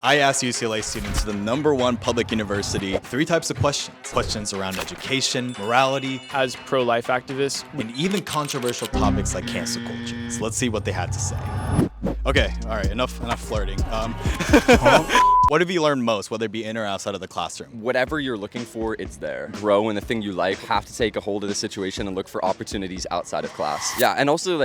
I asked UCLA students, the #1 public university, 3 types of questions. Questions around education, morality, As pro-life activists, and even controversial topics like cancel culture. So let's see what they had to say. Okay, all right, enough flirting. What have you learned most, whether it be in or outside of the classroom? Whatever you're looking for, it's there. Grow in the thing you like. Have to take a hold of the situation and look for opportunities outside of class. Yeah, and also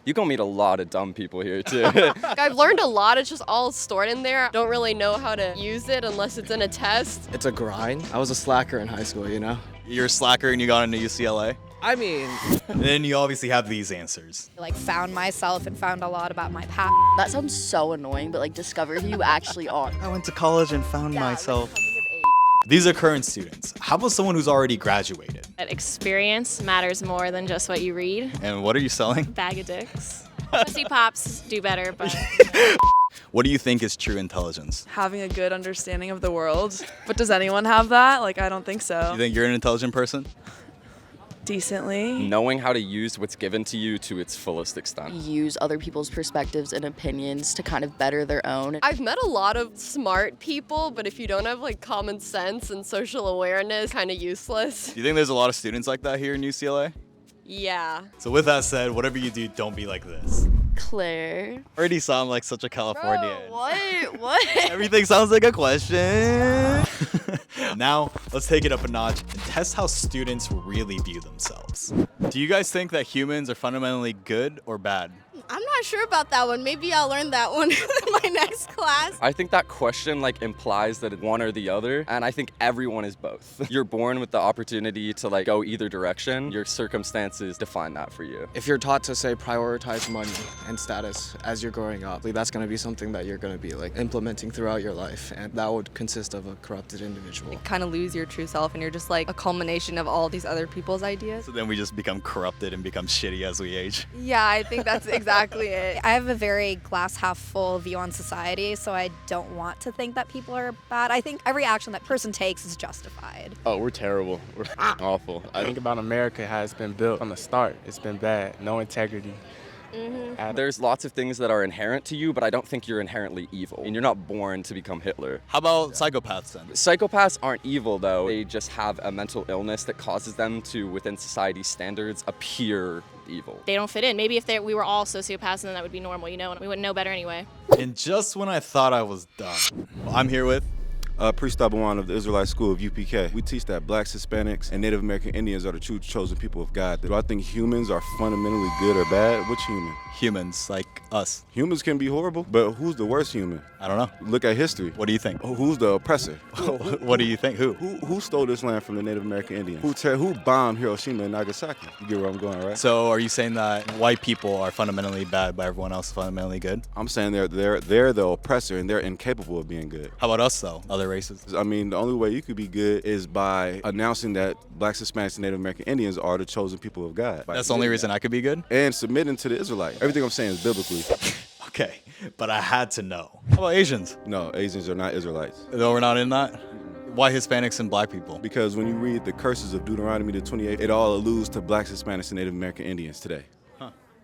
you're gonna meet a lot of dumb people here too. I've learned a lot. It's just all stored in there. Don't really know how to use it unless it's in a test. It's a grind. I was a slacker in high school, you know? You're a slacker and you got into UCLA? I mean, And then you obviously have these answers. Found myself and found a lot about my past. That sounds so annoying, but discover who you actually are. I went to college and found myself. These are current students. How about someone who's already graduated? That experience matters more than just what you read. And what are you selling? Bag of dicks. Pussy pops do better, but What do you think is true intelligence? Having a good understanding of the world. But does anyone have that? I don't think so. You think you're an intelligent person? Decently. Knowing how to use what's given to you to its fullest extent. Use other people's perspectives and opinions to kind of better their own. I've met a lot of smart people, but if you don't have common sense and social awareness, kind of useless. Do you think there's a lot of students like that here in UCLA? Yeah. So with that said, whatever you do, don't be like this. Claire. Already sound like such a Californian. What? Everything sounds like a question. Now, let's take it up a notch and test how students really view themselves. Do you guys think that humans are fundamentally good or bad? I'm not sure about that one. Maybe I'll learn that one in my next class. I think that question implies that it's one or the other, and I think everyone is both. You're born with the opportunity to go either direction. Your circumstances define that for you. if you're taught to say prioritize money and status as you're growing up, that's going to be something that you're going to be implementing throughout your life, and that would consist of a corrupted individual. Kind of lose your true self and you're just a culmination of all these other people's ideas. So then we just become corrupted and become shitty as we age. Yeah, I think that's exactly it. I have a very glass half full view on society, so I don't want to think that people are bad. I think every action that person takes is justified. oh, we're terrible. We're awful. I think about America, how it's been built from the start. It's been bad. No integrity. There's lots of things that are inherent to you, but I don't think you're inherently evil. And you're not born to become Hitler. How about psychopaths then? Psychopaths aren't evil, though. They just have a mental illness that causes them to, within society's standards, appear evil. they don't fit in. Maybe if we were all sociopaths, then that would be normal, and we wouldn't know better anyway. And just when I thought I was done, I'm here with Priest Abawan of the Israelite School of UPK. We teach that blacks, Hispanics, and Native American Indians are the true chosen people of God. Do I think humans are fundamentally good or bad? Which human? humans like us. Humans can be horrible, but who's the worst human? I don't know. Look at history. What do you think? Who's the oppressor? What do you think? Who? Who stole this land from the Native American Indians? Who bombed Hiroshima and Nagasaki? You get where I'm going, right? So are you saying that white people are fundamentally bad, but everyone else is fundamentally good? I'm saying they're the oppressor and they're incapable of being good. How about us though? Other races? I mean, the only way you could be good is by announcing that blacks, Hispanics, and Native American Indians are the chosen people of God. That's the only reason I could be good? And submitting to the Israelite. Everything I'm saying is biblically. Okay, but I had to know. How about Asians? No, Asians are not Israelites. No, we're not in that? Why Hispanics and black people? Because when you read the curses of Deuteronomy the 28th, it all alludes to blacks, Hispanics, and Native American Indians today.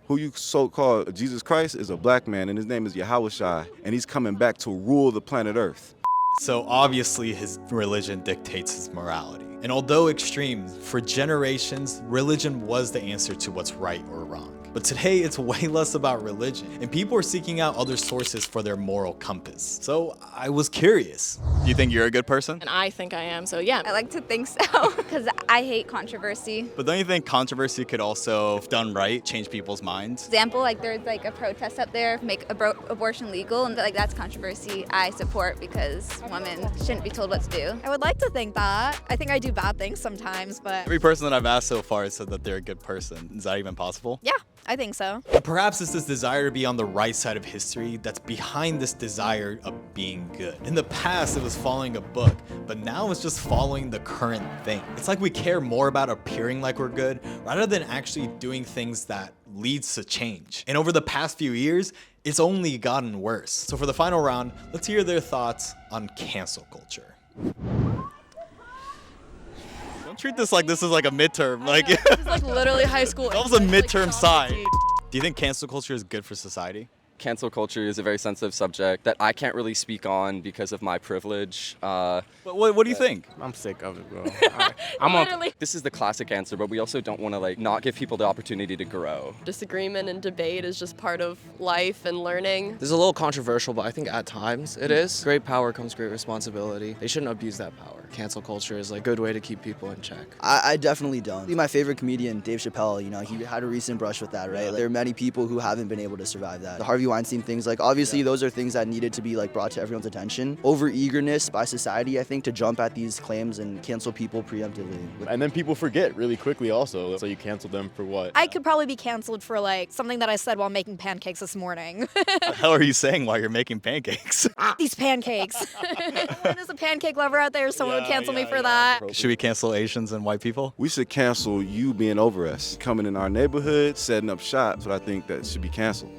Who you so-called Jesus Christ is a black man, and his name is Yahushua, and he's coming back to rule the planet Earth. So obviously his religion dictates his morality. And although extreme, for generations, religion was the answer to what's right or wrong. But today, it's way less about religion, and people are seeking out other sources for their moral compass. So I was curious. Do you think you're a good person? And I think I am, so yeah. I like to think so, because I hate controversy. But don't you think controversy could also, if done right, change people's minds? Example, there's a protest up there, make abortion legal, and that's controversy I support because women shouldn't be told what to do. I would like to think that. I think I do bad things sometimes, but Every person that I've asked so far has said that they're a good person. Is that even possible? yeah, I think so. And perhaps it's this desire to be on the right side of history that's behind this desire of being good. In the past, it was following a book, but now it's just following the current thing. It's like we care more about appearing like we're good rather than actually doing things that leads to change. And over the past few years, it's only gotten worse. So for the final round, let's hear their thoughts on cancel culture. Don't treat this like this is like a midterm. This is literally high school. That was a midterm sign. Do you think cancel culture is good for society? cancel culture is a very sensitive subject that I can't really speak on because of my privilege. But what do you think? I'm sick of it, bro. This is the classic answer, but we also don't want to like not give people the opportunity to grow. Disagreement and debate is just part of life and learning. This is a little controversial, but I think at times it is. Great power comes great responsibility. They shouldn't abuse that power. Cancel culture is like a good way to keep people in check. I definitely don't. My favorite comedian, Dave Chappelle, he had a recent brush with that, right? Like, there are many people who haven't been able to survive that. The Harvey Weinstein things, like obviously those are things that needed to be like brought to everyone's attention. Over-eagerness by society, I think, to jump at these claims and cancel people preemptively. And then people forget really quickly also, so you cancel them for what? I could probably be canceled for like something that I said while making pancakes this morning. What the hell are you saying while you're making pancakes? These pancakes. There's a pancake lover out there, someone would cancel me for that. Should we cancel Asians and white people? We should cancel you being over us, coming in our neighborhood, setting up shop. That's what I think that should be canceled.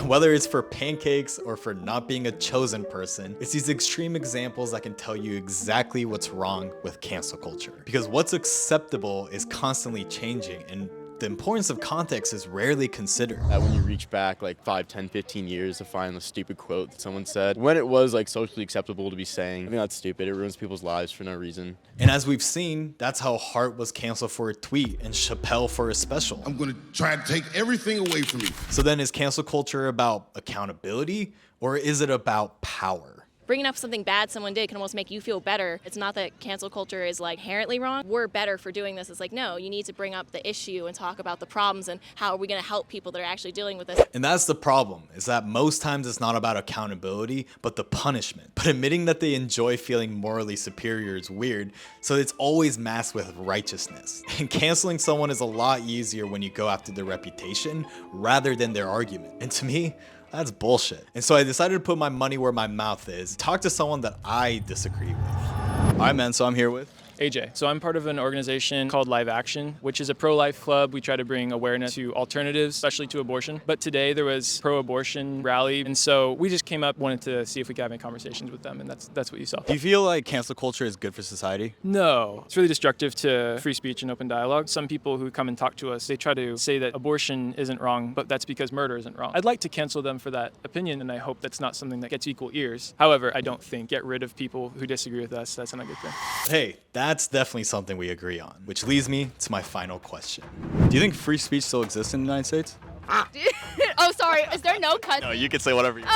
Whether it's for pancakes or for not being a chosen person, it's these extreme examples that can tell you exactly what's wrong with cancel culture. Because what's acceptable is constantly changing, and the importance of context is rarely considered. That when you reach back like 5, 10, 15 years to find a stupid quote that someone said, when it was like socially acceptable to be saying, I think that's stupid. It ruins people's lives for no reason. And as we've seen, that's how Hart was canceled for a tweet and Chappelle for a special. I'm gonna try to take everything away from you. So then is cancel culture about accountability or is it about power? Bringing up something bad someone did can almost make you feel better. It's not that cancel culture is like inherently wrong. We're better for doing this. It's like, no, you need to bring up the issue and talk about the problems and how are we going to help people that are actually dealing with this. And that's the problem, is that most times it's not about accountability, but the punishment. But admitting that they enjoy feeling morally superior is weird, so it's always masked with righteousness. And canceling someone is a lot easier when you go after their reputation rather than their argument. And to me, that's bullshit. And so I decided to put my money where my mouth is, talk to someone that I disagree with. All right, man, so I'm here with AJ. So I'm part of an organization called Live Action, which is a pro-life club. We try to bring awareness to alternatives, especially to abortion. But today there was pro-abortion rally, and so we just came up, wanted to see if we could have any conversations with them, and that's what you saw. Do you feel like cancel culture is good for society? No. It's really destructive to free speech and open dialogue. Some people who come and talk to us, they try to say that abortion isn't wrong, but that's because murder isn't wrong. I'd like to cancel them for that opinion, and I hope that's not something that gets equal ears. However, I don't think get rid of people who disagree with us, that's not a good thing. Hey, that's definitely something we agree on, which leads me to my final question. Do you think free speech still exists in the United States? Oh, sorry. Is there no cut? No, you can say whatever you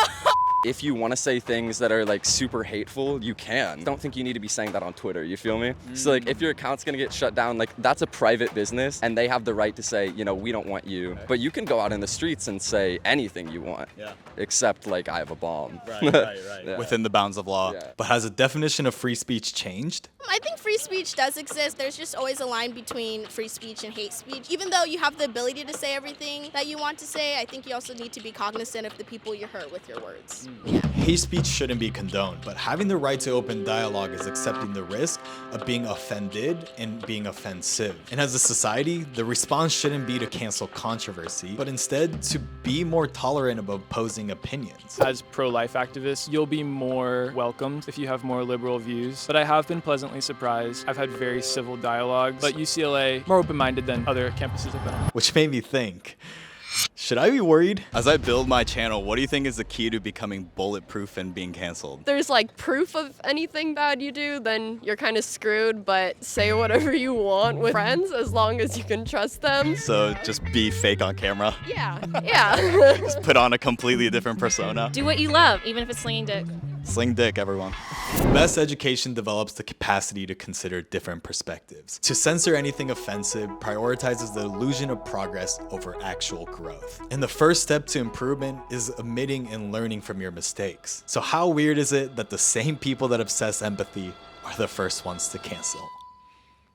If you want to say things that are like super hateful, you can. Don't think you need to be saying that on Twitter, you feel me? So like if your account's gonna get shut down, like that's a private business and they have the right to say, you know, we don't want you. But you can go out in the streets and say anything you want. Yeah. Except like I have a bomb. Right. Yeah. Within the bounds of law. Yeah. But has the definition of free speech changed? I think free speech does exist. There's just always a line between free speech and hate speech. Even though you have the ability to say everything that you want to say, I think you also need to be cognizant of the people you hurt with your words. Hate speech shouldn't be condoned, but having the right to open dialogue is accepting the risk of being offended and being offensive. And as a society, the response shouldn't be to cancel controversy, but instead to be more tolerant of opposing opinions. As pro-life activists, you'll be more welcomed if you have more liberal views, but I have been pleasantly surprised. I've had very civil dialogues, but UCLA, more open-minded than other campuses I've been on. Which made me think, should I be worried? As I build my channel, what do you think is the key to becoming bulletproof and being canceled? There's like proof of anything bad you do, then you're kind of screwed, but say whatever you want with friends as long as you can trust them. So just be fake on camera? Yeah. Just put on a completely different persona? Do what you love, even if it's slinging dick. Sling dick, everyone. Best education develops the capacity to consider different perspectives. To censor anything offensive prioritizes the illusion of progress over actual growth. And the first step to improvement is admitting and learning from your mistakes. So how weird is it that the same people that obsess empathy are the first ones to cancel?